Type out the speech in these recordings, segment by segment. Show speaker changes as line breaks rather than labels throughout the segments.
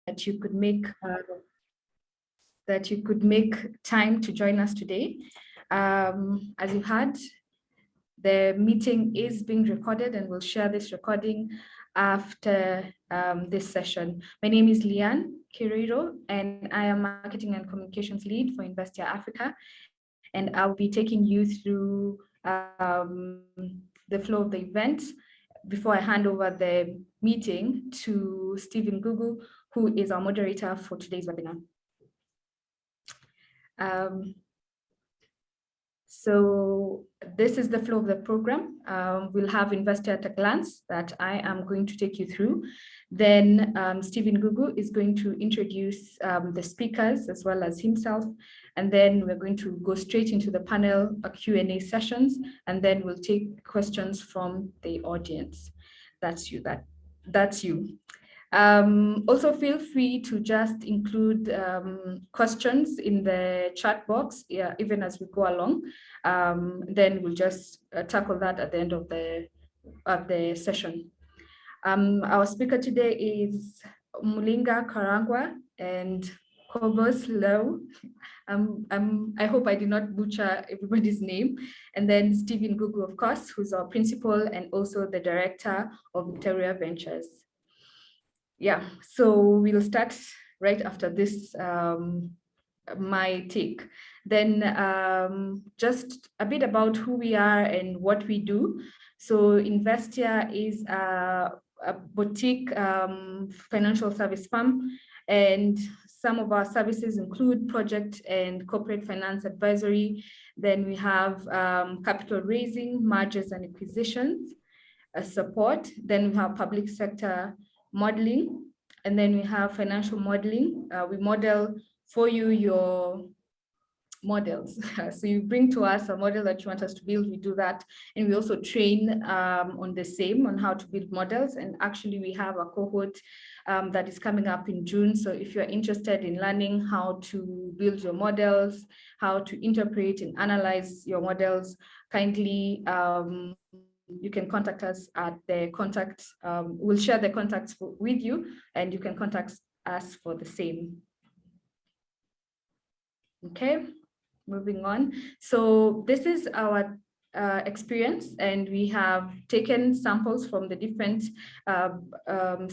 that you could make time to join us today. As you heard, the meeting is being recorded, and we'll share this recording after this session. My name is Liane Kiriro, and I am Marketing and Communications Lead for Investia Africa. And I'll be taking you through the flow of the event before I hand over the meeting to Stephen Gugu, who is our moderator for today's webinar. So this is the flow of the program. We'll have Investia at a glance that I am going to take you through. Then Stephen Gugu is going to introduce the speakers as well as himself. And then we're going to go straight into the panel Q&A sessions, and then we'll take questions from the audience. That's you. That's you. Also, feel free to just include questions in the chat box, even as we go along. Then we'll just tackle that at the end of the session. Our speaker today is Mulinga Karangwa and Kobos Low. I hope I did not butcher everybody's name. And then Stephen Gugu, of course, who's our principal and also the director of Victoria Ventures. Yeah, so we'll start right after this, my take. Then just a bit about who we are and what we do. So Investia is a boutique financial service firm, and some of our services include project and corporate finance advisory. Then we have capital raising, mergers and acquisitions, support. Then we have public sector modeling, and then we have financial modeling. We model for you your models. So you bring to us a model that you want us to build, we do that. And we also train on the same, on how to build models. And actually we have a cohort that is coming up in June. So if you're interested in learning how to build your models, how to interpret and analyze your models, kindly you can contact us at the contact. We'll share the contacts with you, and you can contact us for the same. Okay, moving on. So this is our experience, and we have taken samples from the different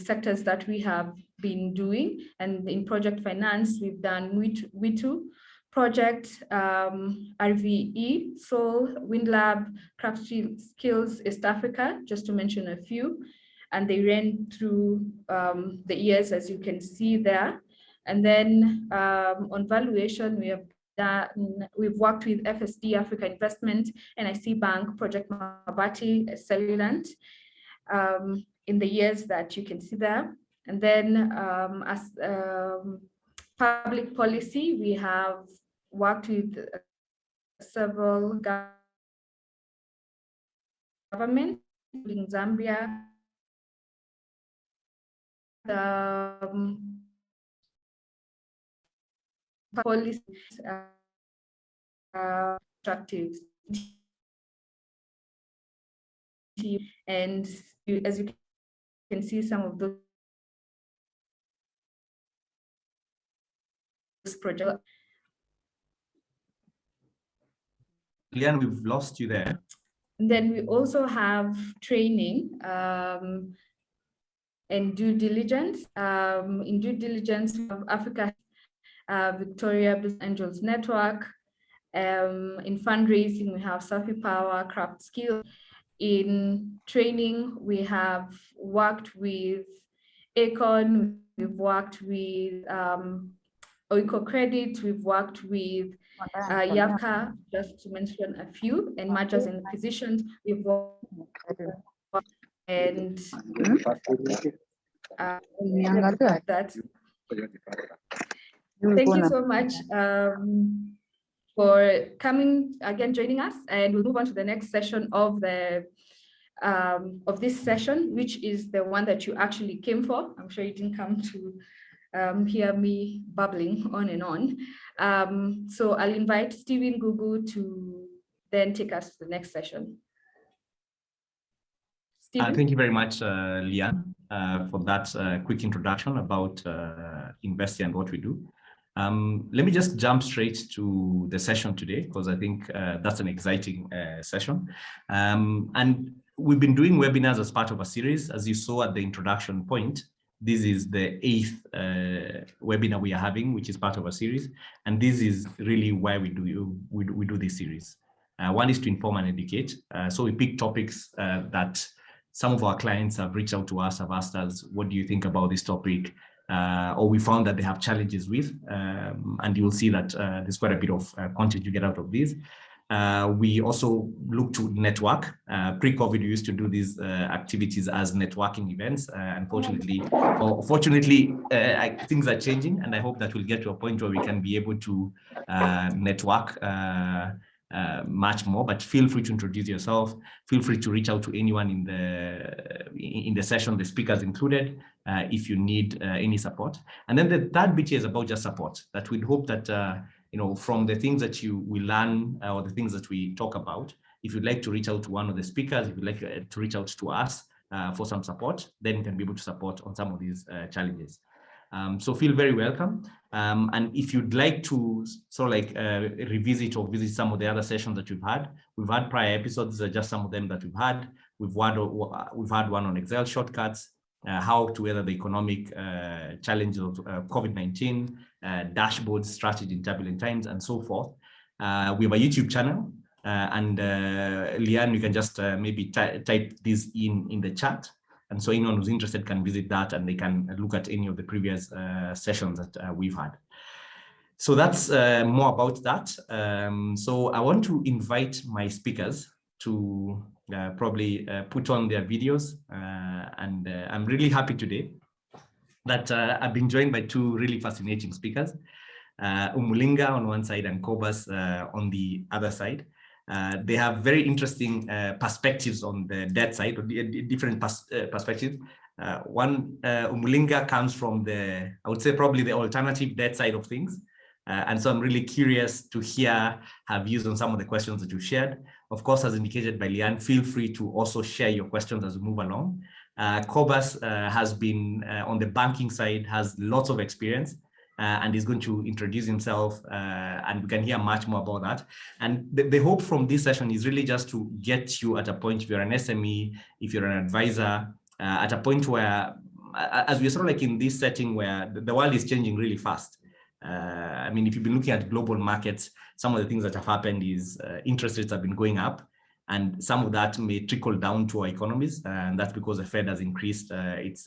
sectors that we have been doing. And in project finance, we've done WITU project, RVE, Soul, WindLab, Craft Skills East Africa, just to mention a few. And they ran through the years, as you can see there. And then on valuation, we've worked with FSD, Africa Investment, NIC Bank, Project Mabati, Cellulant, in the years that you can see there. And then as public policy, we have worked with several governments, including Zambia, policy objectives, and as you can see, some of those projects.
Liane, we've lost you there.
And then we also have training and due diligence. In due diligence, we have Africa, Victoria Business Angels Network. In fundraising, we have Safi Power, Craft Skills. In training, we have worked with Acorn, we've worked with Oiko Credit, we've worked with Yapka, just to mention a few, and mergers and acquisitions, we've worked and that's. Thank you so much for coming again, joining us, and we'll move on to the next session of this session, which is the one that you actually came for. I'm sure you didn't come to hear me babbling on and on. So I'll invite Stephen Gugu to then take us to the next session. Stephen?
Thank you very much, Leanne, for that quick introduction about Investia and what we do. Let me just jump straight to the session today, because I think that's an exciting session. And we've been doing webinars as part of a series. As you saw at the introduction point, this is the 8th webinar we are having, which is part of a series. And this is really why we do this series. One is to inform and educate. So we pick topics that some of our clients have reached out to us, have asked us, what do you think about this topic? Or we found that they have challenges with, and you will see that there's quite a bit of content you get out of this. We also look to network. Pre-COVID, we used to do these activities as networking events. Unfortunately, or fortunately, things are changing, and I hope that we'll get to a point where we can be able to network much more. But feel free to introduce yourself. Feel free to reach out to anyone in the session, the speakers included, if you need any support. And then the third bit is about just support. That we'd hope that you know, from the things that you will learn or the things that we talk about, if you'd like to reach out to one of the speakers, if you'd like to reach out to us for some support, then we can be able to support on some of these challenges. So feel very welcome. And if you'd like to sort of like revisit or visit some of the other sessions that we've had prior episodes. These are just some of them that we've had. We've had one on Excel shortcuts, how to weather the economic challenges of COVID-19, dashboard strategy in turbulent times, and so forth. We have a YouTube channel, and Leanne, you can just maybe type this in the chat. And so anyone who's interested can visit that, and they can look at any of the previous sessions that we've had. So that's more about that. So I want to invite my speakers to probably put on their videos. And I'm really happy today that I've been joined by two really fascinating speakers, Umulinga on one side and Cobus on the other side. They have very interesting perspectives on the debt side, or different perspectives. One, Umulinga comes from I would say probably the alternative debt side of things. And so I'm really curious to hear her views on some of the questions that you shared. Of course, as indicated by Leanne, feel free to also share your questions as we move along. Cobus has been on the banking side, has lots of experience. And is going to introduce himself, and we can hear much more about that. And the hope from this session is really just to get you at a point, if you're an SME, if you're an advisor, at a point where, as we're sort of like in this setting where the world is changing really fast. I mean, if you've been looking at global markets, some of the things that have happened is interest rates have been going up, and some of that may trickle down to our economies. And that's because the Fed has increased its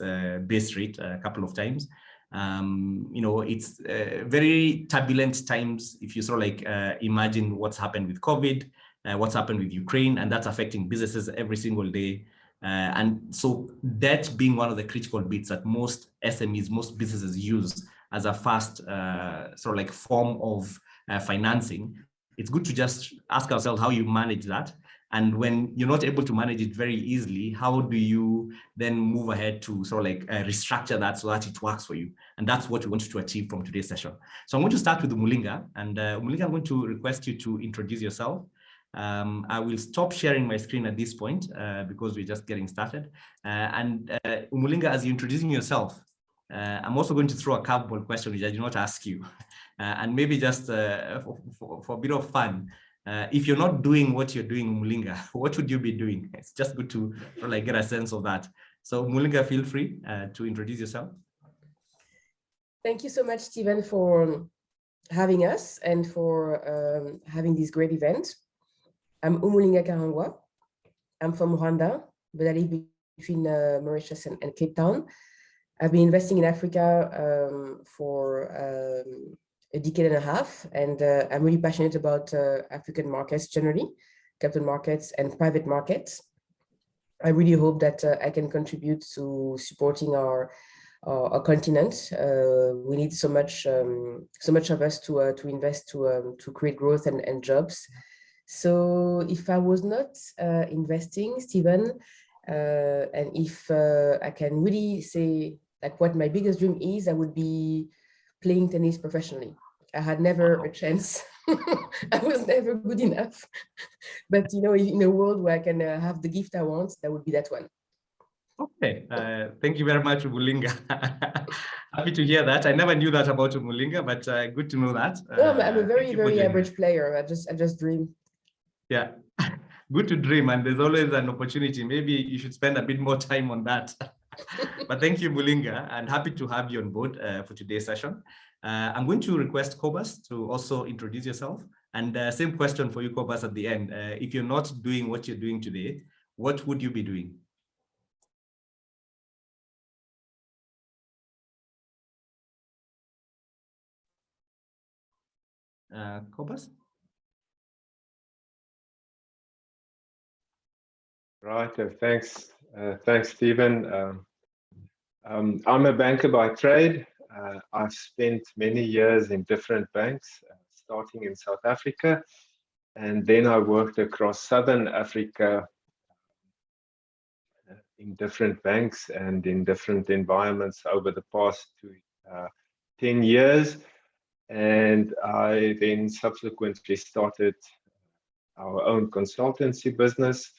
base rate a couple of times. You know, it's very turbulent times. If you sort of like imagine what's happened with COVID, what's happened with Ukraine, and that's affecting businesses every single day. And so debt being one of the critical bits that most SMEs, most businesses use as a fast sort of like form of financing, it's good to just ask ourselves how you manage that. And when you're not able to manage it very easily, how do you then move ahead to sort of like restructure that so that it works for you? And that's what we wanted to achieve from today's session. So I'm going to start with Umulinga. And Umulinga, I'm going to request you to introduce yourself. I will stop sharing my screen at this point because we're just getting started. And Umulinga, as you're introducing yourself, I'm also going to throw a curveball question which I did not ask you. And maybe just for a bit of fun, if you're not doing what you're doing, Umulinga, what would you be doing? It's just good to like get a sense of that. So Umulinga, feel free to introduce yourself.
Thank you so much, Stephen, for having us and for having this great event. I'm Umulinga Karangwa. I'm from Rwanda, but I live between Mauritius and Cape Town. I've been investing in Africa for a decade and a half, and I'm really passionate about African markets generally, capital markets and private markets. I really hope that I can contribute to supporting our continent. We need so much of us to invest to create growth and jobs. So if I was not investing, Stephen, and if I can really say like what my biggest dream is, I would be playing tennis professionally. I had never a chance. I was never good enough. But you know, in a world where I can have the gift I want, that would be that one.
Okay, thank you very much, Mulinga. Happy to hear that. I never knew that about Mulinga, but good to know that.
No, I'm a very,
Thank you for
very
joining
average
us.
player. I just dream.
Yeah, good to dream, and there's always an opportunity. Maybe you should spend a bit more time on that. But thank you, Mulinga, and happy to have you on board for today's session. I'm going to request Cobus to also introduce yourself. And same question for you, Cobus, at the end. If you're not doing what you're doing today, what would you be doing? Cobus?
Right, thanks, Stephen. I'm a banker by trade. I've spent many years in different banks, starting in South Africa, and then I worked across Southern Africa in different banks and in different environments over the past 10 years. And I then subsequently started our own consultancy business.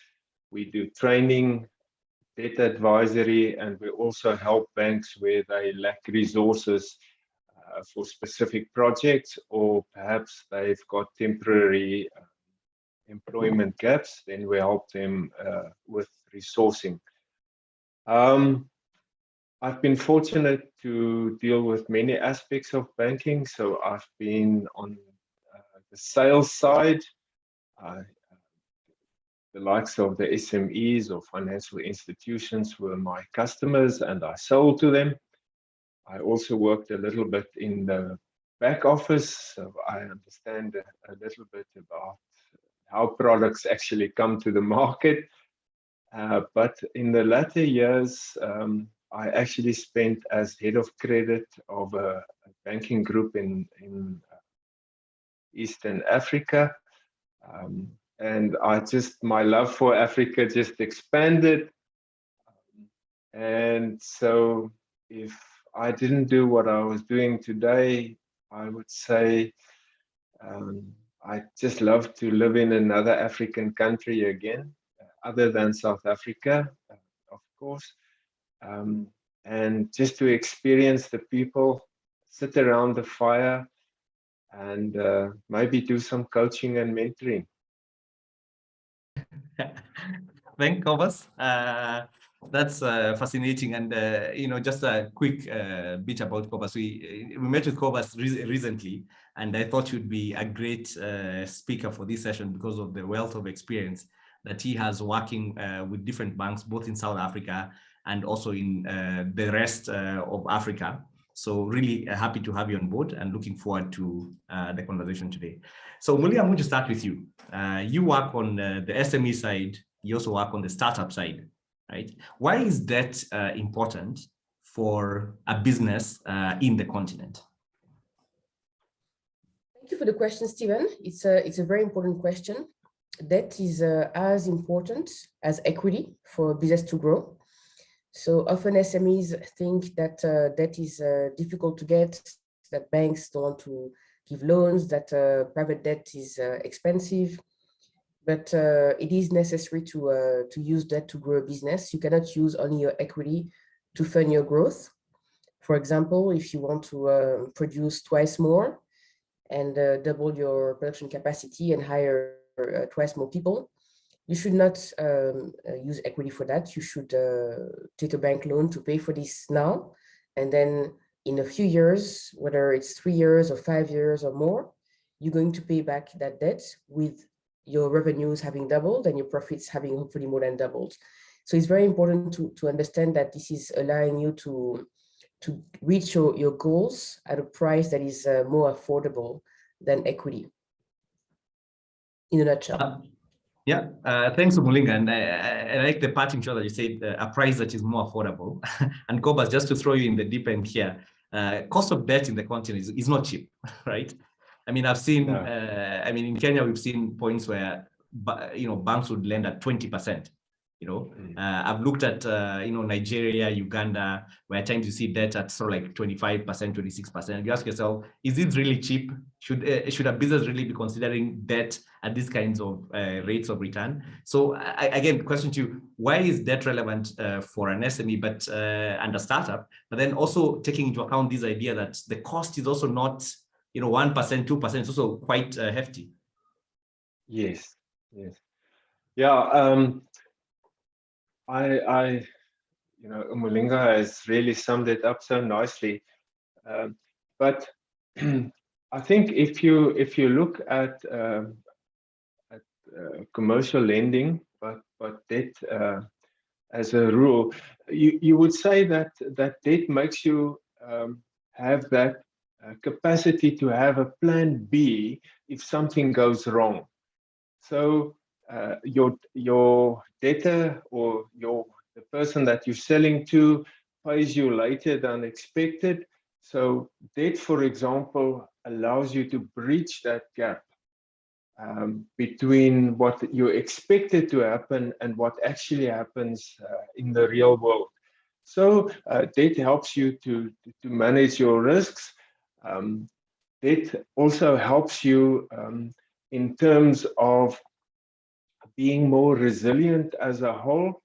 We do training, debt advisory, and we also help banks where they lack resources for specific projects, or perhaps they've got temporary employment gaps. Then we help them with resourcing. I've been fortunate to deal with many aspects of banking. So I've been on the sales side, the likes of the SMEs or financial institutions were my customers and I sold to them. I also worked a little bit in the back office, so I understand a little bit about how products actually come to the market. But in the latter years, I actually spent as head of credit of a banking group in Eastern Africa. And my love for Africa just expanded. And so if I didn't do what I was doing today, I would say I just love to live in another African country again, other than South Africa, of course. And just to experience the people, sit around the fire, and maybe do some coaching and mentoring.
Thank Cobus. That's fascinating, and just a quick bit about Cobus. We met with Cobus recently, and I thought you'd be a great speaker for this session because of the wealth of experience that he has working with different banks, both in South Africa and also in the rest of Africa. So really happy to have you on board and looking forward to the conversation today. So Muli, I'm going to start with you. You work on the SME side. You also work on the startup side, right? Why is debt important for a business in the continent?
Thank you for the question, Stephen. It's a very important question. Debt is as important as equity for a business to grow. So often SMEs think that debt is difficult to get, that banks don't want to give loans, that private debt is expensive. But it is necessary to use debt to grow a business. You cannot use only your equity to fund your growth. For example, if you want to produce twice more and double your production capacity and hire twice more people, you should not use equity for that. You should take a bank loan to pay for this now. And then in a few years, whether it's 3 years or 5 years or more, you're going to pay back that debt with your revenues having doubled and your profits having hopefully more than doubled. So it's very important to understand that this is allowing you to reach your goals at a price that is more affordable than equity, in a nutshell.
Yeah, thanks, Mulinga. And I like the parting shot that you said, a price that is more affordable. And Cobus, just to throw you in the deep end here, cost of debt in the continent is not cheap, right? I mean, I've seen, in Kenya, we've seen points where, banks would lend at 20%. I've looked at, Nigeria, Uganda, where times you see debt at sort of like 25%, 26%. You ask yourself, is it really cheap? Should a business really be considering debt at these kinds of rates of return? So again, question to you, why is debt relevant for an SME and a startup, but then also taking into account this idea that the cost is also not 1%, 2%, it's also quite hefty.
Yes. Yeah. Umulinga has really summed it up so nicely. But I think if you look at commercial lending, but debt as a rule, you would say that debt makes you have that capacity to have a plan B if something goes wrong. So your debtor or the person that you're selling to pays you later than expected. So debt, for example, allows you to bridge that gap between what you expected to happen and what actually happens in the real world. So debt helps you to manage your risks. Debt also helps you in terms of being more resilient as a whole.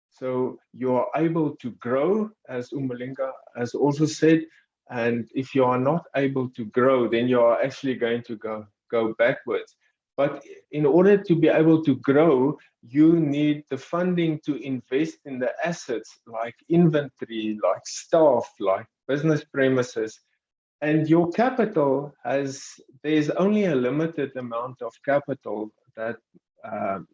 So you are able to grow, as Umulinga has also said. And if you are not able to grow, then you are actually going to go backwards. But in order to be able to grow, you need the funding to invest in the assets like inventory, like staff, like business premises. And your capital there's only a limited amount of capital that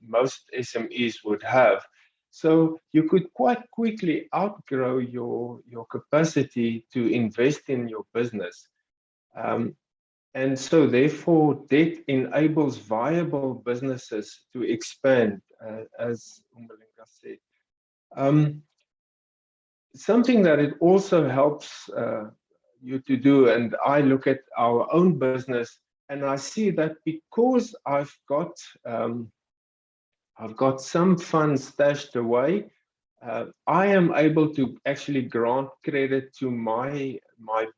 most SMEs would have. So you could quite quickly outgrow your capacity to invest in your business. And so therefore, debt enables viable businesses to expand, as Umulinga said. Something that it also helps you to do, and I look at our own business, and I see that because I've got some funds stashed away, I am able to actually grant credit to my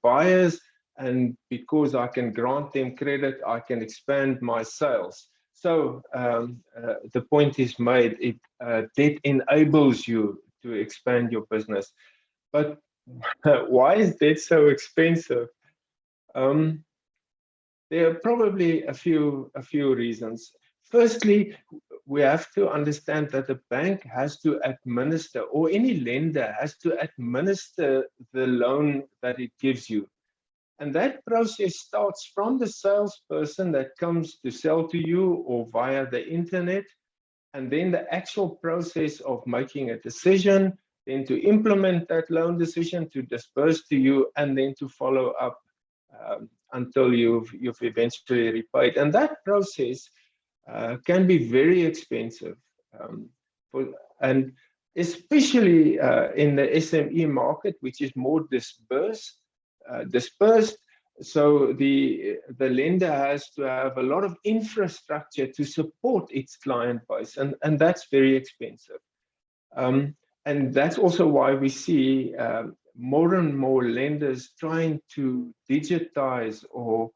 buyers, and because I can grant them credit, I can expand my sales. So the point is made, debt enables you to expand your business. But why is debt so expensive? There are probably a few reasons. Firstly, we have to understand that the bank has to administer, or any lender has to administer the loan that it gives you. And that process starts from the salesperson that comes to sell to you or via the internet, and then the actual process of making a decision, then to implement that loan decision, to disperse to you, and then to follow up until you've eventually repaid. And that process can be very expensive, and especially in the SME market, which is more dispersed. So the lender has to have a lot of infrastructure to support its client base, and that's very expensive. And that's also why we see more and more lenders trying to digitize or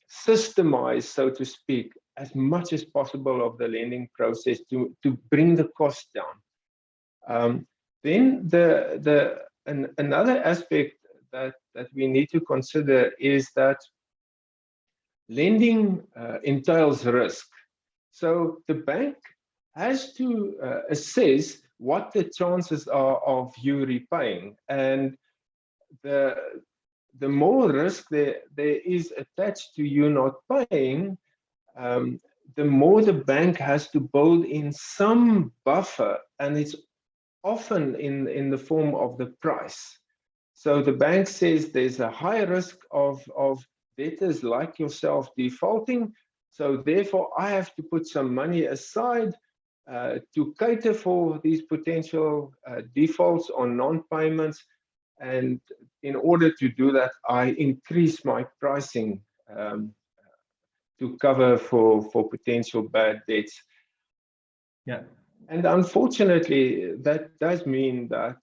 systemize, so to speak, as much as possible of the lending process to bring the cost down. Then another aspect that we need to consider is that lending entails risk. So the bank has to assess what the chances are of you repaying, and the more risk there is attached to you not paying, the more the bank has to build in some buffer, and it's often in the form of the price. So the bank says there's a high risk of debtors like yourself defaulting, so therefore I have to put some money aside to cater for these potential defaults on non-payments. And in order to do that, I increase my pricing to cover for potential bad debts.
Yeah,
And unfortunately, that does mean that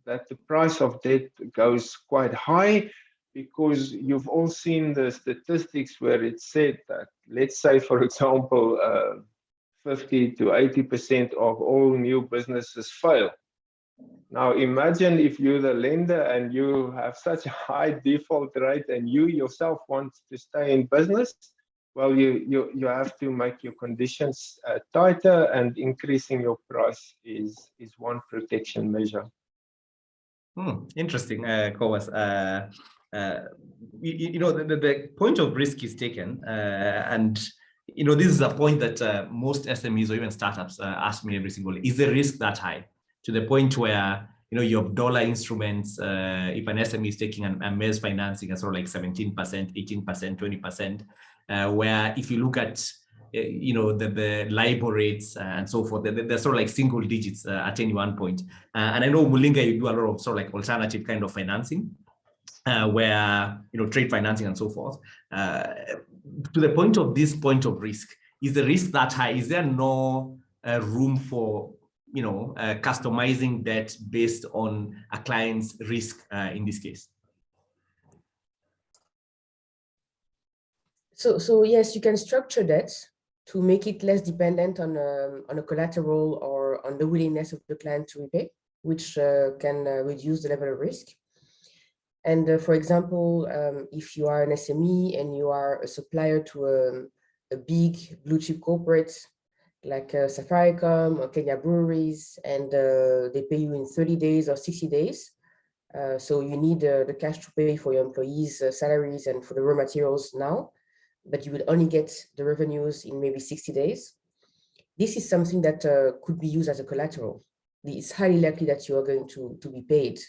that the price of debt goes quite high, because you've all seen the statistics where it said that, let's say, for example, 50 to 80% of all new businesses fail. Now, imagine if you're the lender and you have such a high default rate and you yourself want to stay in business. Well, you have to make your conditions tighter, and increasing your price is one protection measure.
Interesting, Cobus. You know, the point of risk is taken, and you know, this is a point that most SMEs or even startups ask me every single day. Is the risk that high, to the point where, you know, you have dollar instruments? If an SME is taking a mezz financing at sort of like 17%, 18%, 20%, where if you look at you know, the LIBOR rates and so forth, they're sort of like single digits at any one point. And I know Mulinga, you do a lot of sort of like alternative kind of financing, where, you know, trade financing and so forth. To the point of this point of risk, is the risk that high? Is there no room for, you know, customizing debt based on a client's risk in this case?
So yes, you can structure that to make it less dependent on a collateral or on the willingness of the client to repay, which can reduce the level of risk. And for example, if you are an SME and you are a supplier to a big blue chip corporate like Safaricom or Kenya Breweries, and they pay you in 30 days or 60 days, so you need the cash to pay for your employees' salaries and for the raw materials now, but you will only get the revenues in maybe 60 days. This is something that could be used as a collateral. It's highly likely that you are going to be paid.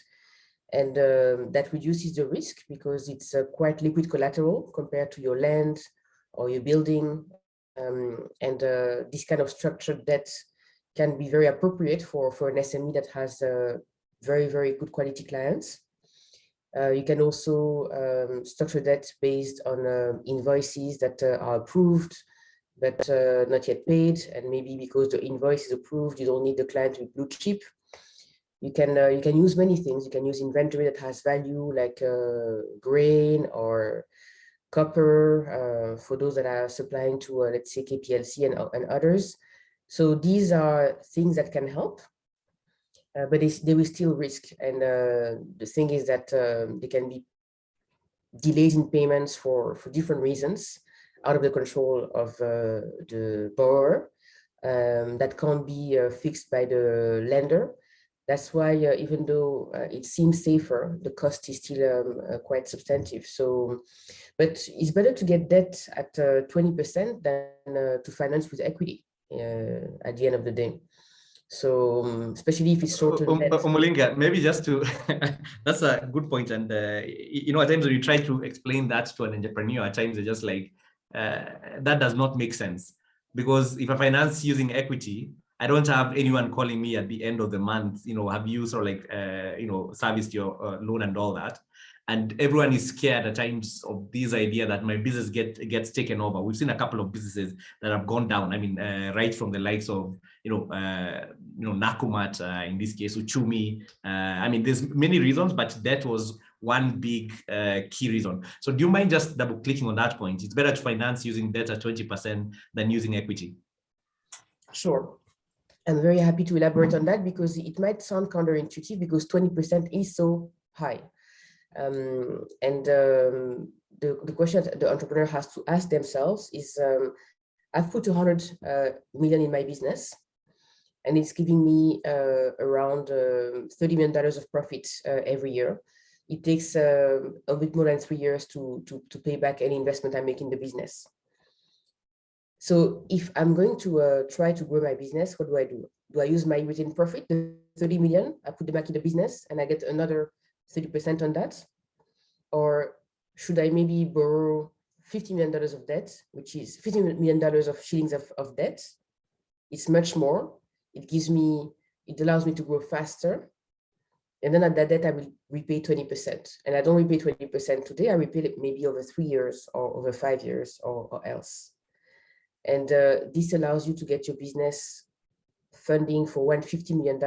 And that reduces the risk because it's a quite liquid collateral compared to your land or your building. And this kind of structured debt can be very appropriate for an SME that has very, very good quality clients. You can also structure debt based on invoices that are approved, but not yet paid. And maybe because the invoice is approved, you don't need the client to be blue chip. You can use many things. You can use inventory that has value, like grain or copper, for those that are supplying to, let's say, KPLC and others. So these are things that can help. But they will still risk. And the thing is that there can be delays in payments for different reasons out of the control of the borrower, that can't be fixed by the lender. That's why even though it seems safer, the cost is still quite substantive. So, but it's better to get debt at 20% than to finance with equity at the end of the day. So especially if it's short-term debt.
Mulinga, maybe just to, that's a good point. And, you know, at times when you try to explain that to an entrepreneur, at times they're just like, that does not make sense. Because if I finance using equity, I don't have anyone calling me at the end of the month, you know, have you sort of like, you know, serviced your loan and all that. And everyone is scared at times of this idea that my business gets taken over. We've seen a couple of businesses that have gone down. I mean, right from the likes of, you know, Nakumat, in this case, Uchumi. I mean, there's many reasons, but that was one big key reason. So do you mind just double clicking on that point? It's better to finance using debt at 20% than using equity.
Sure. I'm very happy to elaborate on that because it might sound counterintuitive because 20% is so high. The question that the entrepreneur has to ask themselves is, I've put 200 million in my business and it's giving me around $30 million of profit every year. It takes a bit more than 3 years to pay back any investment I make in the business. So if I'm going to try to grow my business, what do? Do I use my retained profit, the 30 million, I put them back in the business and I get another 30% on that? Or should I maybe borrow $50 million of debt, which is $50 million of shillings of debt? It's much more. It allows me to grow faster. And then at that debt, I will repay 20%. And I don't repay 20% today, I repay it maybe over 3 years or over 5 years or else. And this allows you to get your business funding for $150 million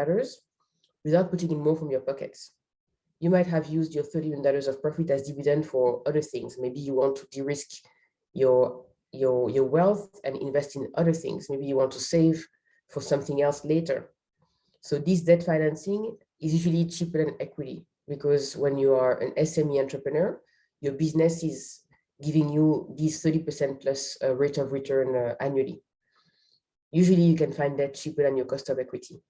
without putting in more from your pockets. You might have used your $30 million of profit as dividend for other things. Maybe you want to de-risk your wealth and invest in other things. Maybe you want to save for something else later. So this debt financing is usually cheaper than equity, because when you are an SME entrepreneur, your business is giving you this 30% plus rate of return annually. Usually you can find that cheaper than your cost of equity.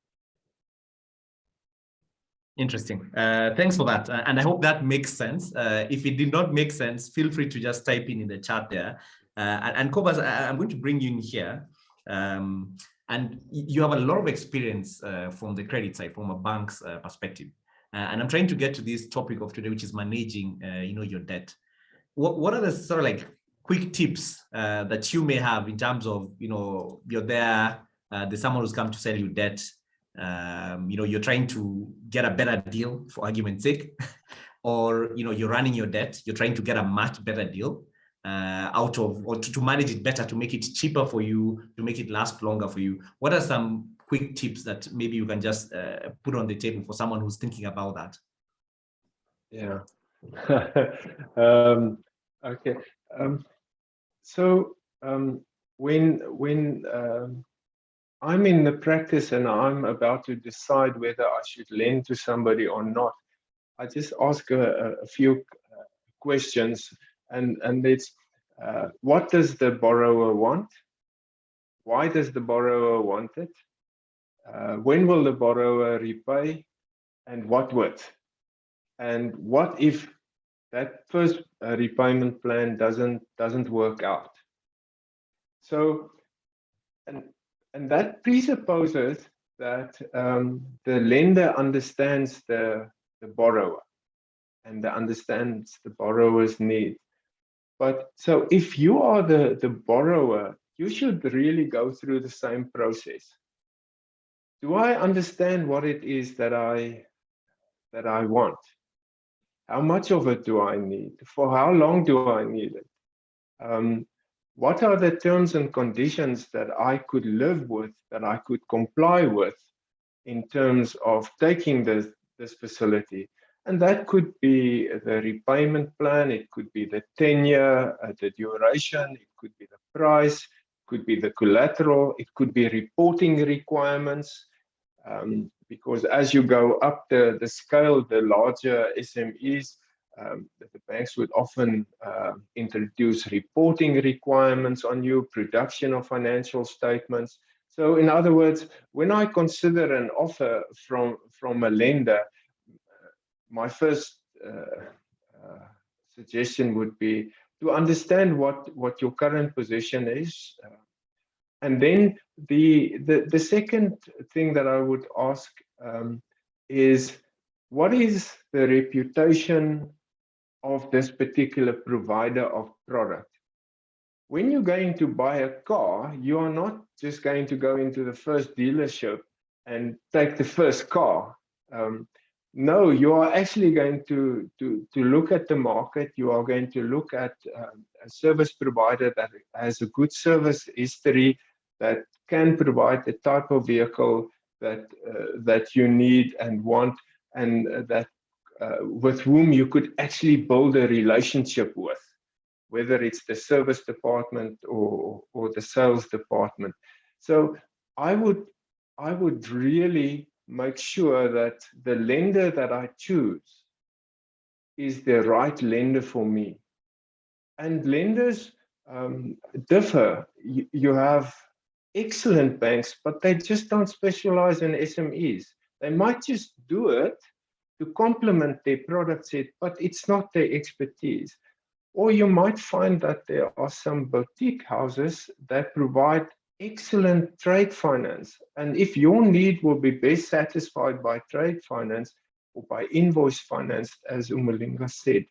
Interesting. Thanks for that. And I hope that makes sense. If it did not make sense, feel free to just type in the chat there. And Cobus, I'm going to bring you in here. And you have a lot of experience from the credit side, from a bank's perspective. And I'm trying to get to this topic of today, which is managing, your debt. What are the sort of like quick tips that you may have in terms of, you're there, there's someone who's come to sell you debt. You're trying to get a better deal, for argument's sake, or you're running your debt, you're trying to get a much better deal out of, or to manage it better, to make it cheaper for you, to make it last longer for you. What are some quick tips that maybe you can just put on the table for someone who's thinking about that?
Yeah. Okay. When I'm in the practice and I'm about to decide whether I should lend to somebody or not, I just ask a few questions, and it's what does the borrower want? Why does the borrower want it? When will the borrower repay, and what with? And what if that first repayment plan doesn't work out? So, and that presupposes that the lender understands the borrower and understands the borrower's need. But so if you are the borrower, you should really go through the same process. Do I understand what it is that I want? How much of it do I need? For how long do I need it? What are the terms and conditions that I could live with, that I could comply with in terms of taking this facility? And that could be the repayment plan, it could be the tenure, the duration, it could be the price, it could be the collateral, it could be reporting requirements. Because as you go up the scale, the larger SMEs, the banks would often introduce reporting requirements on you, production of financial statements. So in other words, when I consider an offer from a lender, my first suggestion would be to understand what your current position is. And then the second thing that I would ask is, what is the reputation of this particular provider of product? When you're going to buy a car, you are not just going to go into the first dealership and take the first car. No, you are actually going to look at the market. You are going to look at a service provider that has a good service history, that can provide the type of vehicle that you need and want, and that with whom you could actually build a relationship with, whether it's the service department or the sales department. So I would really make sure that the lender that I choose is the right lender for me. And lenders differ. You have excellent banks, but they just don't specialize in SMEs. They might just do it to complement their product set, but it's not their expertise. Or you might find that there are some boutique houses that provide excellent trade finance. And if your need will be best satisfied by trade finance or by invoice finance, as Umalinga said,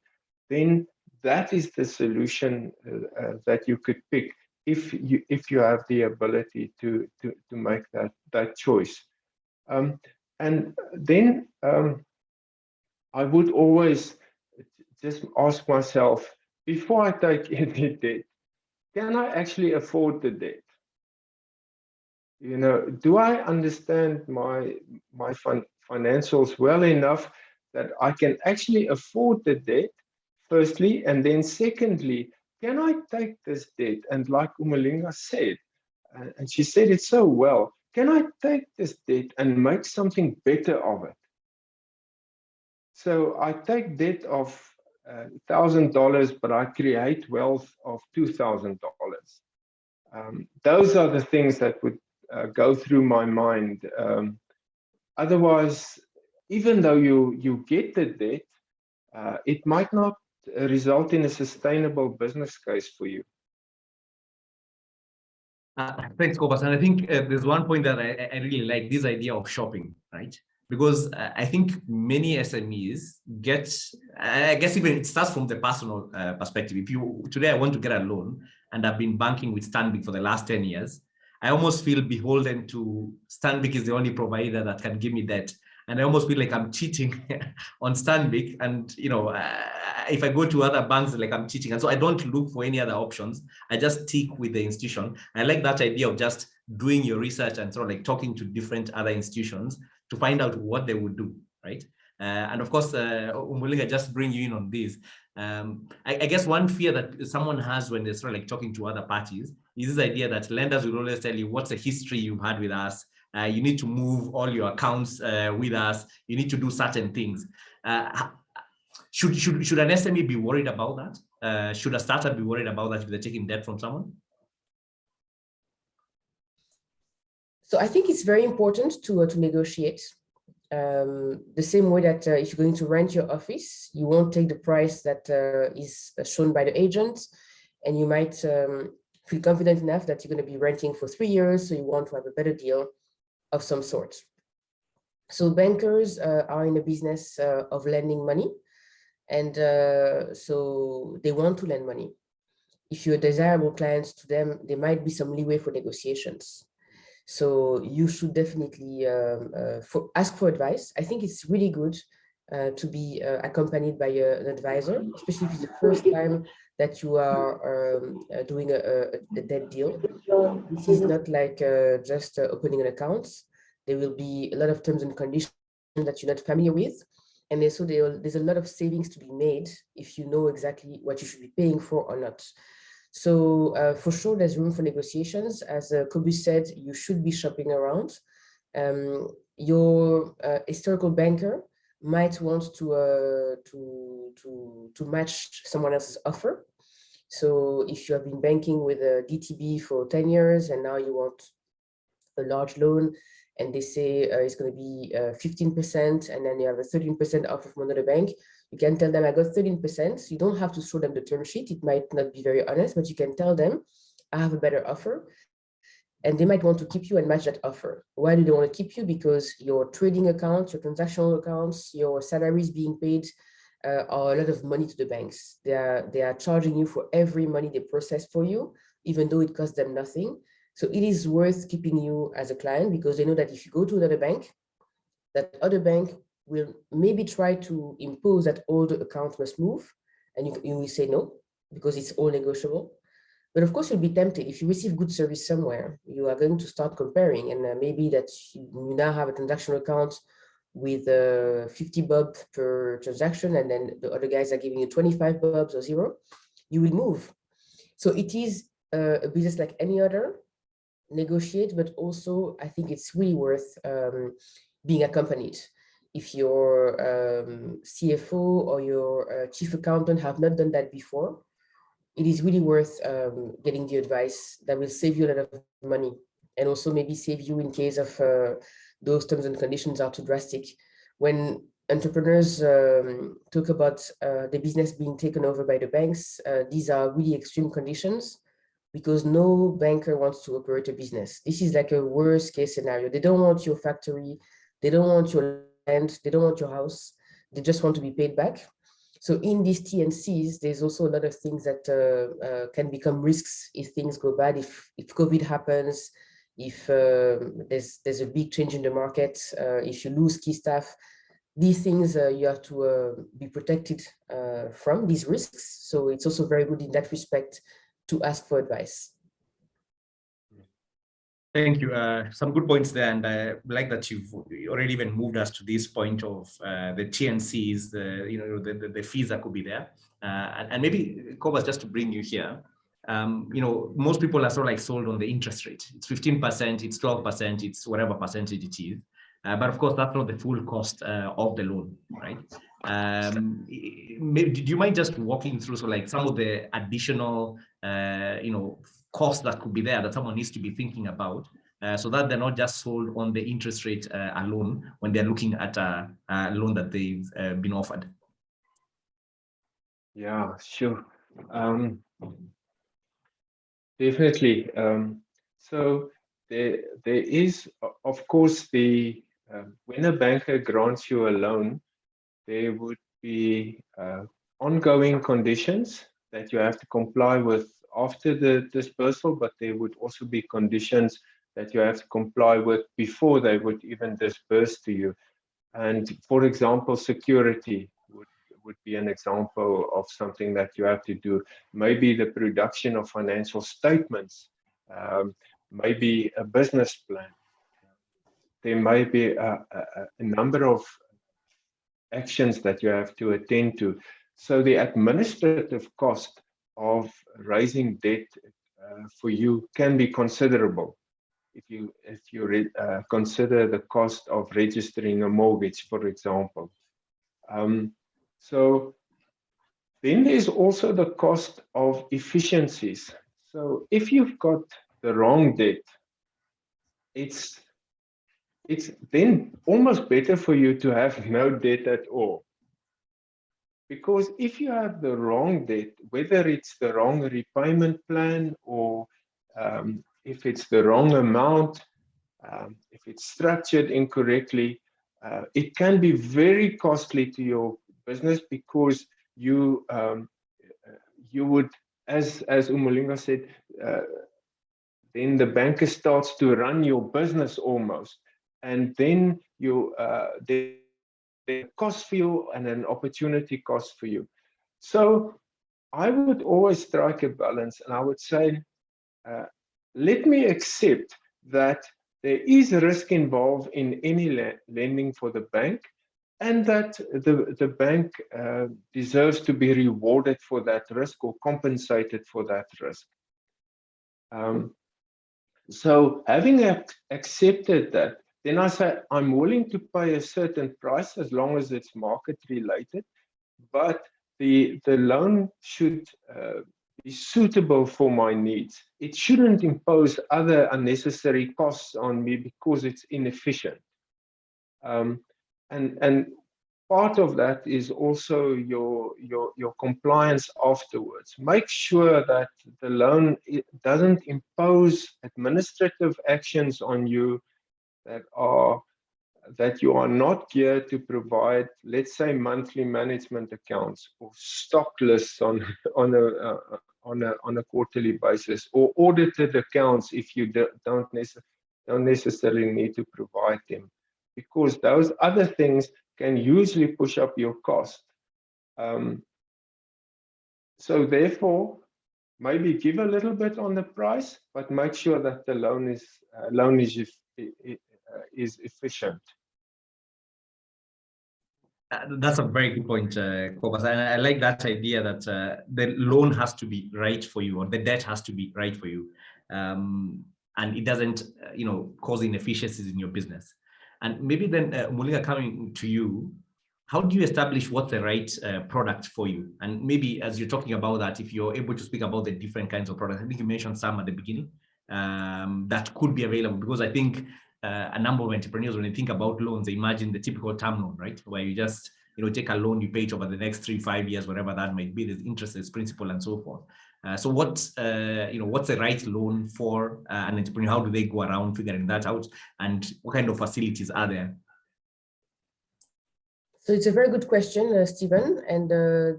then that is the solution that you could pick if you have the ability to make that choice. And then I would always just ask myself, before I take any debt, can I actually afford the debt? You know, do I understand my financials well enough that I can actually afford the debt, firstly, and then secondly, can I take this debt? And like Umalinga said, and she said it so well, can I take this debt and make something better of it? So I take debt of $1,000, but I create wealth of $2,000. Those are the things that would go through my mind. Otherwise, even though you get the debt, it might not result in a sustainable business case for you.
Thanks, Cobus. And I think there's one point that I really like, this idea of shopping, right? Because I think many SMEs get, I guess even it starts from the personal perspective. If you, today I want to get a loan and I've been banking with Stanbic for the last 10 years, I almost feel beholden to Stanbic is the only provider that can give me that. And I almost feel like I'm cheating on Stanbic. And, you know, if I go to other banks, like I'm cheating. And so I don't look for any other options. I just stick with the institution. I like that idea of just doing your research and sort of like talking to different other institutions to find out what they would do, right? And of course, Umulinga, just bring you in on this. I guess one fear that someone has when they're sort of like talking to other parties is this idea that lenders will always tell you what's the history you've had with us. You need to move all your accounts with us. You need to do certain things. Should an SME be worried about that? Should a startup be worried about that if they're taking debt from someone?
So I think it's very important to negotiate. The same way that if you're going to rent your office, you won't take the price that is shown by the agent, and you might feel confident enough that you're going to be renting for 3 years, so you want to have a better deal of some sort. So bankers are in a business of lending money, and so they want to lend money. If you're a desirable client to them, there might be some leeway for negotiations. So you should definitely ask for advice. I think it's really good to be accompanied by an advisor, especially if it's the first time that you are doing a debt deal. This is not like just opening an account. There will be a lot of terms and conditions that you're not familiar with. And also there's a lot of savings to be made if you know exactly what you should be paying for or not. So for sure, there's room for negotiations. As Cobus said, you should be shopping around. Your historical banker might want to match someone else's offer. So if you have been banking with a DTB for 10 years and now you want a large loan, and they say it's going to be 15%, and then you have a 13% offer from another bank, you can tell them I got 13%. You don't have to show them the term sheet. It might not be very honest, but you can tell them I have a better offer. And they might want to keep you and match that offer. Why do they want to keep you? Because your trading accounts, your transactional accounts, your salaries being paid are a lot of money to the banks. They are charging you for every money they process for you, even though it costs them nothing. So it is worth keeping you as a client, because they know that if you go to another bank, that other bank will maybe try to impose that all the accounts must move, and you will say no, because it's all negotiable. But of course, you'll be tempted. If you receive good service somewhere, you are going to start comparing, and maybe that you now have a transactional account with 50 bob per transaction, and then the other guys are giving you 25 bobs or 0, you will move. So it is a business like any other. Negotiate, but also I think it's really worth being accompanied. If your CFO or your chief accountant have not done that before, it is really worth getting the advice that will save you a lot of money, and also maybe save you in case of those terms and conditions are too drastic. When entrepreneurs talk about the business being taken over by the banks, these are really extreme conditions, because no banker wants to operate a business. This is like a worst case scenario. They don't want your factory, they don't want your land, they don't want your house, they just want to be paid back. So in these T&Cs, there's also a lot of things that can become risks if things go bad, if COVID happens, if there's a big change in the market, if you lose key staff. These things you have to be protected from these risks. So it's also very good in that respect to ask for advice.
Thank you. Some good points there, and I like that you've already even moved us to this point of the TNCs, the fees that could be there, and maybe Cobus, just to bring you here. Most people are sort of like sold on the interest rate. It's 15%, it's 12%, it's whatever percentage it is. But of course, that's not the full cost of the loan, right? Maybe, do you mind just walking through some of the additional, costs that could be there that someone needs to be thinking about, so that they're not just sold on the interest rate alone when they're looking at a loan that they've been offered?
Yeah, sure. Definitely. So there is, of course, when a banker grants you a loan, there would be ongoing conditions that you have to comply with after the dispersal, but there would also be conditions that you have to comply with before they would even disperse to you. And for example, security would be an example of something that you have to do. Maybe the production of financial statements, maybe a business plan. There may be a number of actions that you have to attend to. So the administrative cost of raising debt for you can be considerable if you consider the cost of registering a mortgage, for example. So then there's also the cost of efficiencies. So if you've got the wrong debt, it's then almost better for you to have no debt at all. Because if you have the wrong debt, whether it's the wrong repayment plan or if it's the wrong amount, if it's structured incorrectly, it can be very costly to your business, because you would, as Umulinga said, then the banker starts to run your business almost, and then the cost for you and an opportunity cost for you. So I would always strike a balance, and I would say, let me accept that there is risk involved in any lending for the bank, and that the bank deserves to be rewarded for that risk or compensated for that risk. So having accepted that, then I say I'm willing to pay a certain price as long as it's market related, but the loan should be suitable for my needs. It shouldn't impose other unnecessary costs on me because it's inefficient. And part of that is also your compliance afterwards. Make sure that the loan doesn't impose administrative actions on you that you are not geared to provide, let's say, monthly management accounts or stock lists on a quarterly basis, or audited accounts if you don't necessarily need to provide them, because those other things can usually push up your cost. So therefore, maybe give a little bit on the price, but make sure that the loan is efficient.
That's a very good point, Cobus. And I like that idea that the loan has to be right for you, or the debt has to be right for you, and it doesn't, cause inefficiencies in your business. And maybe then, Umulinga, coming to you, how do you establish what's the right product for you? And maybe as you're talking about that, if you're able to speak about the different kinds of products, I think you mentioned some at the beginning that could be available, because I think a number of entrepreneurs, when they think about loans, they imagine the typical term loan, right? Where you just, take a loan, you pay it over the next 3-5 years, whatever that might be, there's interest, there's principal, and so forth. So what's the right loan for an entrepreneur? How do they go around figuring that out? And what kind of facilities are there?
So it's a very good question, Stephen, and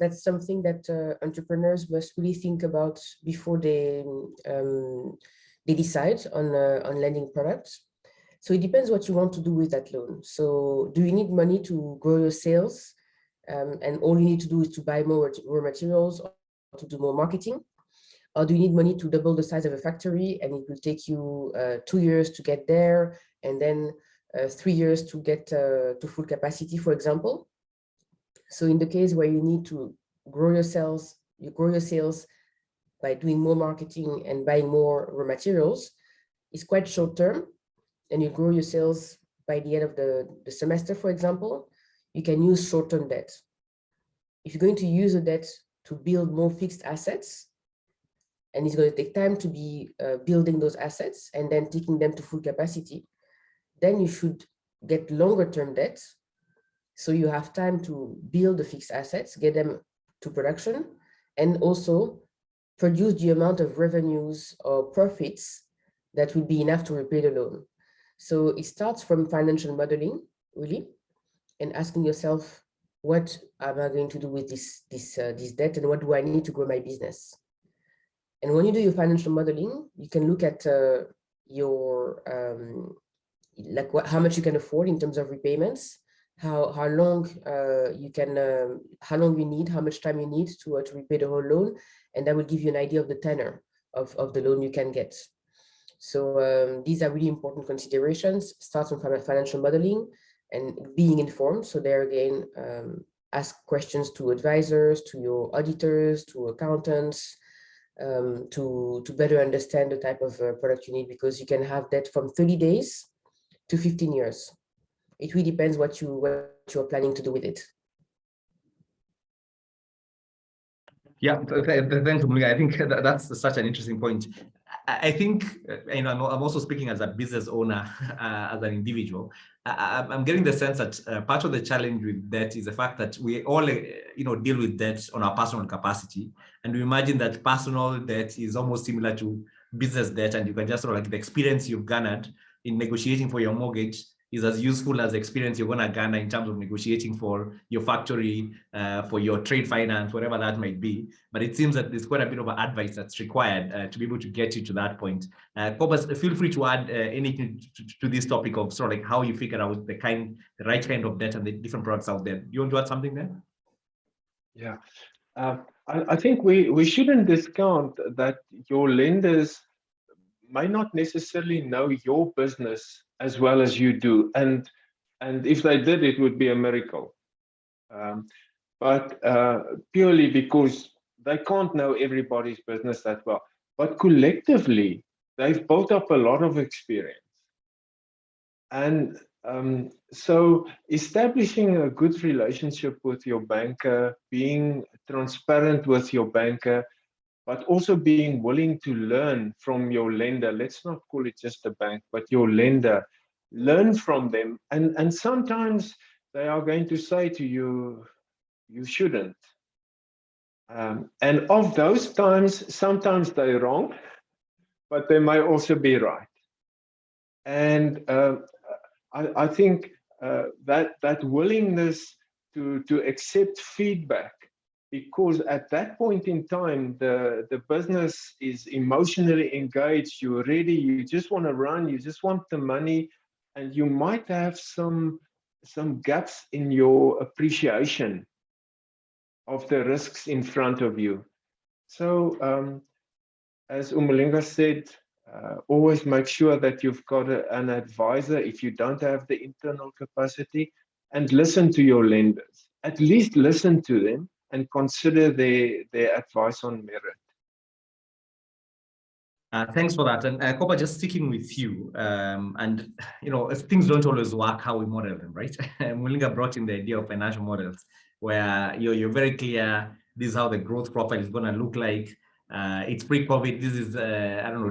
that's something that entrepreneurs must really think about before they decide on lending products. So it depends what you want to do with that loan. So do you need money to grow your sales, and all you need to do is to buy more raw materials or to do more marketing? Or do you need money to double the size of a factory and it will take you 2 years to get there, and then 3 years to get to full capacity, for example? So in the case where you need to grow your sales, by doing more marketing and buying more raw materials, it's quite short term, and you grow your sales by the end of the semester, for example, you can use short-term debt. If you're going to use the debt to build more fixed assets, and it's going to take time to be building those assets and then taking them to full capacity, then you should get longer-term debt, so you have time to build the fixed assets, get them to production, and also produce the amount of revenues or profits that will be enough to repay the loan. So it starts from financial modeling, really, and asking yourself, what am I going to do with this debt, and what do I need to grow my business? And when you do your financial modeling, you can look at your how much you can afford in terms of repayments, how long you need, how much time you need to repay the whole loan, and that will give you an idea of the tenor of the loan you can get. So these are really important considerations. Start from financial modeling and being informed. So there again, ask questions to advisors, to your auditors, to accountants, to better understand the type of product you need, because you can have that from 30 days to 15 years. It really depends what you're planning to do with it.
Yeah, thanks, Omullinga. I think that's such an interesting point. I think, I'm also speaking as a business owner, as an individual. I'm getting the sense that part of the challenge with debt is the fact that we all, deal with debt on our personal capacity, and we imagine that personal debt is almost similar to business debt, and you can just sort of like the experience you've garnered in negotiating for your mortgage is as useful as the experience you're going to garner in terms of negotiating for your factory, for your trade finance, whatever that might be. But it seems that there's quite a bit of advice that's required to be able to get you to that point. Cobus, feel free to add anything to this topic of sort of like how you figure out the right kind of debt and the different products out there. Do you want to add something there?
Yeah, I think we shouldn't discount that your lenders may not necessarily know your business as well as you do, and if they did, it would be a miracle. But purely because they can't know everybody's business that well. But collectively, they've built up a lot of experience, and so establishing a good relationship with your banker, being transparent with your banker, but also being willing to learn from your lender. Let's not call it just a bank, but your lender. Learn from them. And sometimes they are going to say to you, you shouldn't. And of those times, sometimes they're wrong, but they may also be right. And I think that willingness to accept feedback, because at that point in time, the business is emotionally engaged, you're ready, you just want to run, you just want the money, and you might have some gaps in your appreciation of the risks in front of you. So as Omullinga said, always make sure that you've got an advisor if you don't have the internal capacity, and listen to your lenders. At least listen to them and consider their advice on merit.
Thanks for that. And Kopa, just sticking with you, and things don't always work how we model them, right? Omullinga brought in the idea of financial models, where you're very clear, this is how the growth profile is going to look like. It's pre-COVID. This is,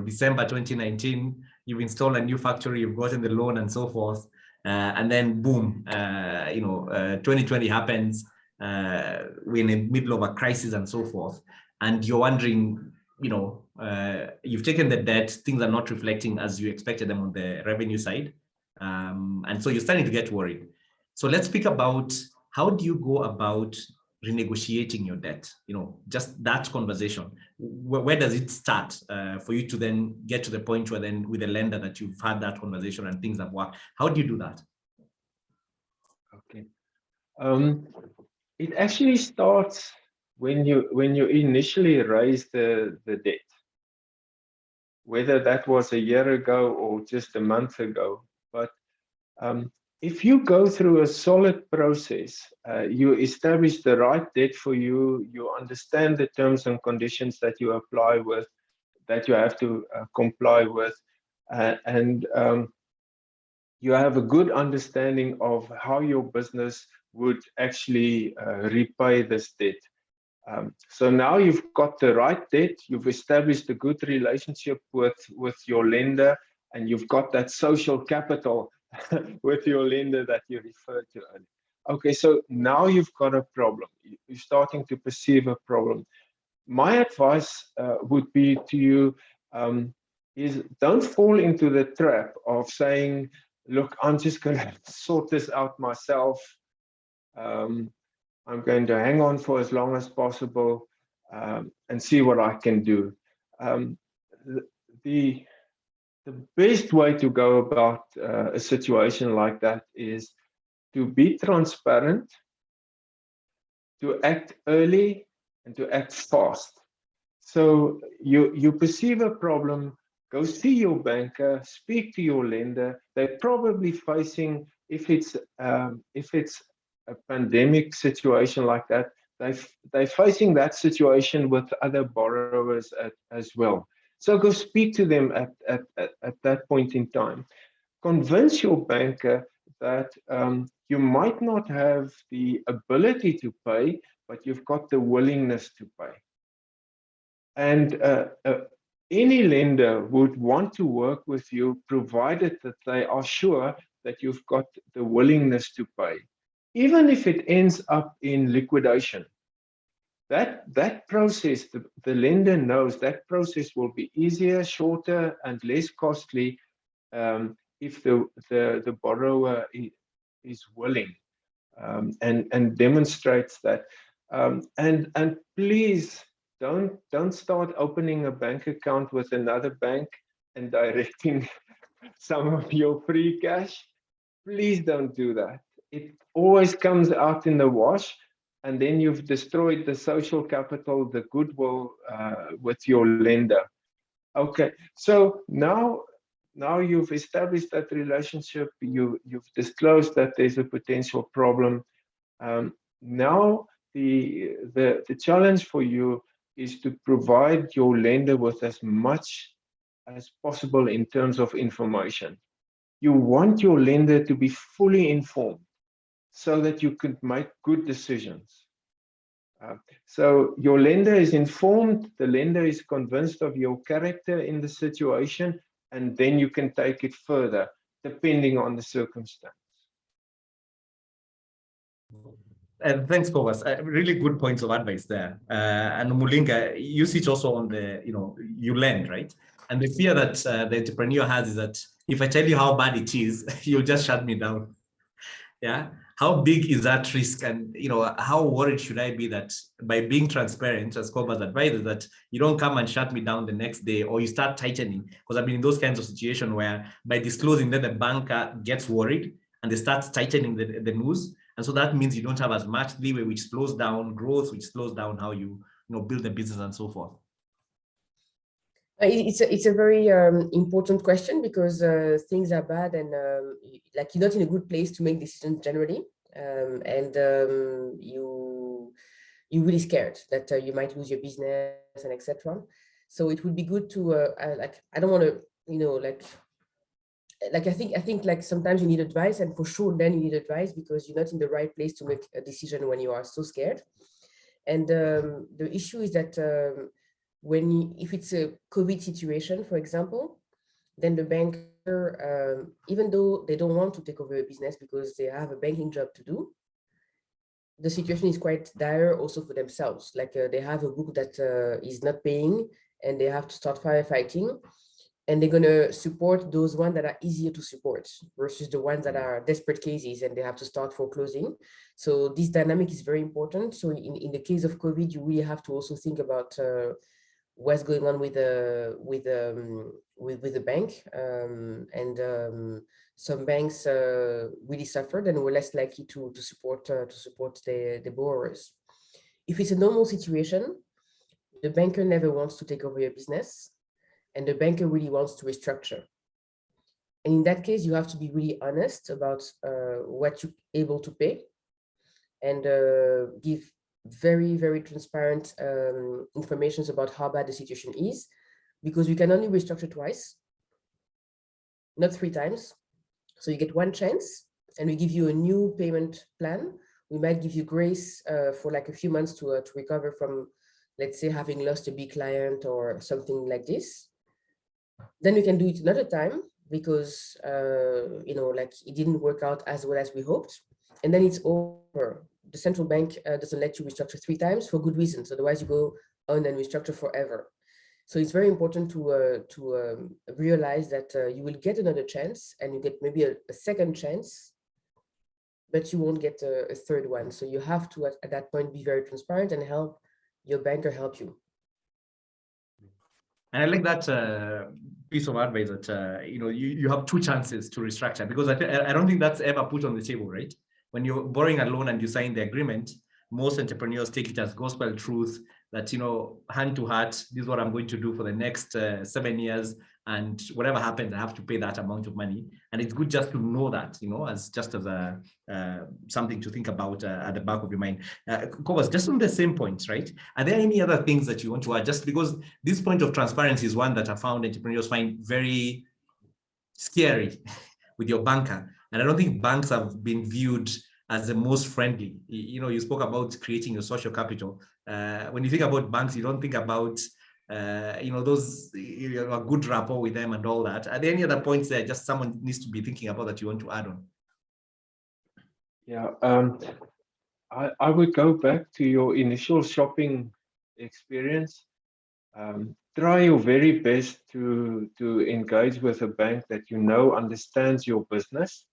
December 2019. You've installed a new factory, you've gotten the loan and so forth. And then boom, 2020 happens. We're in the middle of a crisis and so forth. And you're wondering, you've taken the debt, things are not reflecting as you expected them on the revenue side. And so you're starting to get worried. So let's speak about, how do you go about renegotiating your debt? Just that conversation. Where does it start for you to then get to the point where then with the lender that you've had that conversation and things have worked? How do you do that?
Okay. It actually starts when you initially raised the debt, whether that was a year ago or just a month ago, but if you go through a solid process, you establish the right debt for you, you understand the terms and conditions that you apply with, that you have to comply with, and you have a good understanding of how your business would actually repay this debt. So now you've got the right debt, you've established a good relationship with your lender, and you've got that social capital with your lender that you referred to earlier. Okay, so now you've got a problem. You're starting to perceive a problem. My advice would be to you is don't fall into the trap of saying, look, I'm just going to sort this out myself. I'm going to hang on for as long as possible and see what I can do. The best way to go about a situation like that is to be transparent, to act early, and to act fast. So you perceive a problem, go see your banker, speak to your lender. They're probably facing, if it's a pandemic situation like that, they're facing that situation with other borrowers as well. So go speak to them at that point in time. Convince your banker that you might not have the ability to pay, but you've got the willingness to pay. And any lender would want to work with you, provided that they are sure that you've got the willingness to pay. Even if it ends up in liquidation, that process, the lender knows that process will be easier, shorter, and less costly if the borrower is willing and demonstrates that. And please don't start opening a bank account with another bank and directing some of your free cash. Please don't do that. It always comes out in the wash, and then you've destroyed the social capital, the goodwill with your lender. Okay, so now you've established that relationship, you've disclosed that there's a potential problem. Now the challenge for you is to provide your lender with as much as possible in terms of information. You want your lender to be fully informed so that you can make good decisions. So your lender is informed, the lender is convinced of your character in the situation, and then you can take it further depending on the circumstance.
And thanks, Cobus. Really good points of advice there. And Mulinga, you sit also on the, you lend, right? And the fear that the entrepreneur has is that if I tell you how bad it is, you'll just shut me down. Yeah. How big is that risk? And, how worried should I be that by being transparent, as Cobus advised, that you don't come and shut me down the next day, or you start tightening? Because I've been in those kinds of situations where by disclosing, then the banker gets worried and they start tightening the news. And so that means you don't have as much leeway, which slows down growth, which slows down how you build the business and so forth.
It's a very important question, because things are bad, and like you're not in a good place to make decisions generally, and you're really scared that you might lose your business and etc. So it would be good to I don't want to I think like sometimes you need advice, and for sure then you need advice because you're not in the right place to make a decision when you are so scared. And the issue is that if it's a COVID situation, for example, then the banker, even though they don't want to take over a business because they have a banking job to do, the situation is quite dire also for themselves. Like they have a book that is not paying, and they have to start firefighting, and they're going to support those ones that are easier to support versus the ones that are desperate cases and they have to start foreclosing. So this dynamic is very important. So in the case of COVID, you really have to also think about what's going on with the bank, and some banks really suffered and were less likely to support the borrowers. If it's a normal situation, the banker never wants to take over your business, and the banker really wants to restructure. And in that case, you have to be really honest about what you're able to pay, and give very, very transparent information about how bad the situation is, because we can only restructure twice, not 3 times. So you get one chance, and we give you a new payment plan. We might give you grace for like a few months to recover from, let's say, having lost a big client or something like this. Then we can do it another time because, like it didn't work out as well as we hoped. And then it's over. The central bank doesn't let you restructure 3 times for good reasons. Otherwise, you go on and restructure forever. So it's very important to realize that you will get another chance, and you get maybe a second chance, but you won't get a third one. So you have to, at that point, be very transparent and help your banker help you.
And I like that piece of advice that, you have 2 chances to restructure, because I don't think that's ever put on the table, right? When you're borrowing a loan and you sign the agreement, most entrepreneurs take it as gospel truth that, hand to heart, this is what I'm going to do for the next 7 years. And whatever happens, I have to pay that amount of money. And it's good just to know that, as a something to think about at the back of your mind. Cobus, just on the same points, right? Are there any other things that you want to add? Just because this point of transparency is one that I found entrepreneurs find very scary with your banker. And I don't think banks have been viewed as the most friendly. You spoke about creating your social capital. When you think about banks, you don't think about those, a good rapport with them and all that. Are there any other points there just someone needs to be thinking about that you want to add on?
Yeah, I would go back to your initial shopping experience. Try your very best to engage with a bank that understands your business,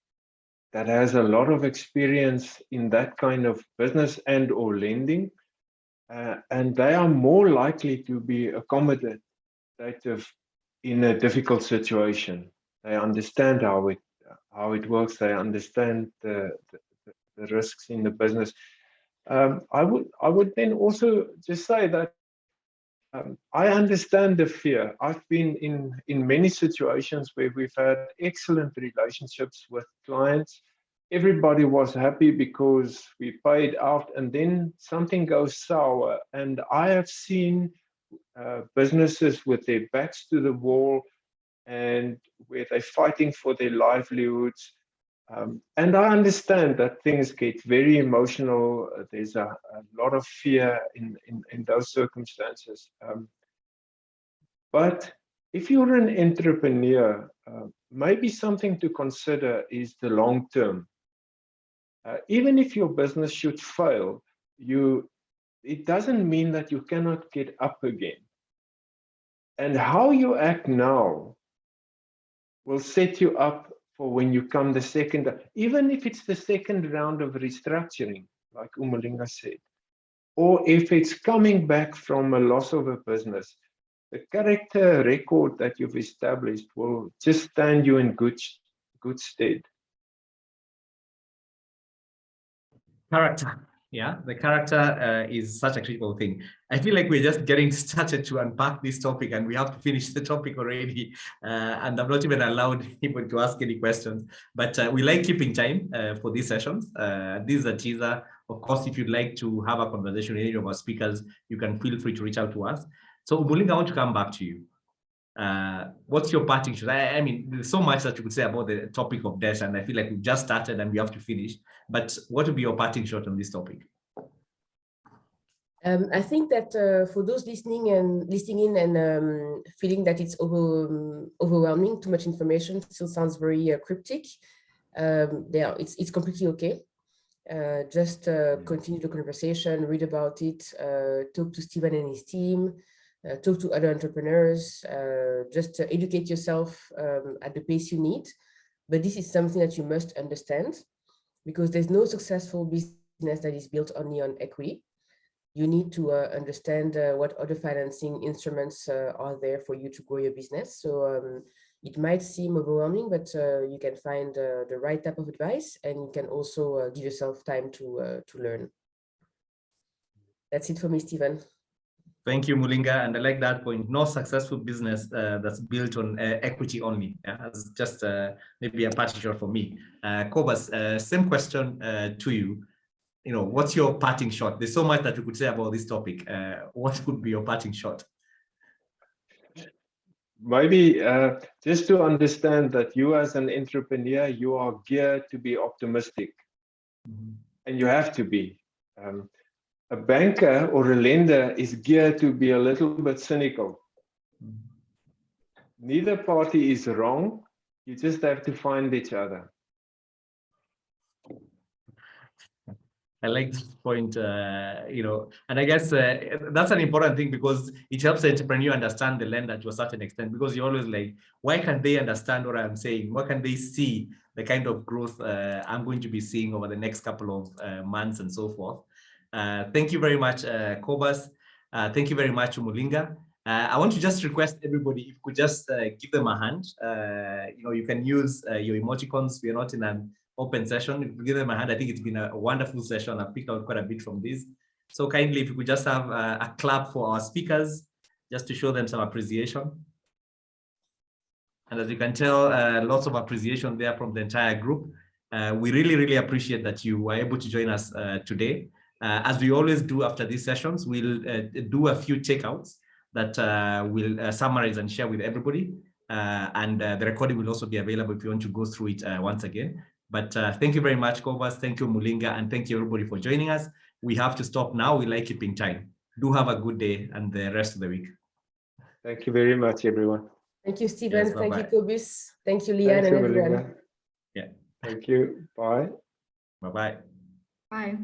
that has a lot of experience in that kind of business and or lending. And they are more likely to be accommodative in a difficult situation. They understand how it works. They understand the risks in the business. I would then also just say that I understand the fear. I've been in many situations where we've had excellent relationships with clients. Everybody was happy because we paid out, and then something goes sour. And I have seen businesses with their backs to the wall and where they're fighting for their livelihoods. And I understand that things get very emotional. There's a lot of fear in those circumstances. But if you're an entrepreneur, maybe something to consider is the long term. Even if your business should fail, it doesn't mean that you cannot get up again. And how you act now will set you up for when you come the second, even if it's the second round of restructuring, like Umulinga said, or if it's coming back from a loss of a business, the character record that you've established will just stand you in good stead.
Character. Yeah, the character is such a critical thing. I feel like we're just getting started to unpack this topic, and we have to finish the topic already. And I'm not even allowed people to ask any questions, but we like keeping time for these sessions. This is a teaser. Of course, if you'd like to have a conversation with any of our speakers, you can feel free to reach out to us. So Umulinga, I want to come back to you. What's your parting shot? I mean, there's so much that you could say about the topic of debt, and I feel like we've just started and we have to finish. But what would be your parting shot on this topic?
I think that for those listening in and feeling that it's overwhelming, too much information, still sounds very cryptic. It's completely okay. Just continue the conversation, read about it, talk to Steven and his team. Talk to other entrepreneurs, just educate yourself at the pace you need. But this is something that you must understand, because there's no successful business that is built only on equity. You need to understand what other financing instruments are there for you to grow your business. So it might seem overwhelming, but you can find the right type of advice, and you can also give yourself time to learn. That's it for me, Stephen.
Thank you, Mulinga. And I like that point. No successful business that's built on equity only. Yeah? It's just maybe a parting shot for me. Cobus, same question to you. What's your parting shot? There's so much that we could say about this topic. What could be your parting shot?
Maybe just to understand that you as an entrepreneur, you are geared to be optimistic. And you have to be. A banker or a lender is geared to be a little bit cynical. Neither party is wrong. You just have to find each other.
I like this point, and I guess that's an important thing because it helps the entrepreneur understand the lender to a certain extent, because you're always like, why can't they understand what I'm saying? Why can they see the kind of growth I'm going to be seeing over the next couple of months and so forth? Thank you very much, Cobus. Thank you very much, Mulinga. I want to just request everybody, if you could just give them a hand. You can use your emoticons. We are not in an open session. If you give them a hand, I think it's been a wonderful session. I've picked out quite a bit from this. So kindly, if you could just have a clap for our speakers, just to show them some appreciation. And as you can tell, lots of appreciation there from the entire group. We really, really appreciate that you were able to join us today. As we always do after these sessions, we'll do a few takeouts that we'll summarize and share with everybody. And the recording will also be available if you want to go through it once again. But thank you very much, Cobus. Thank you, Mulinga, and thank you everybody for joining us. We have to stop now. We like keeping time. Do have a good day and the rest of the week.
Thank you very much, everyone.
Thank you, Stephen.
Yes,
thank you, Cobus. Thank you, Liane, and everyone.
Yeah. Thank you. Bye.
Bye-bye.
Bye.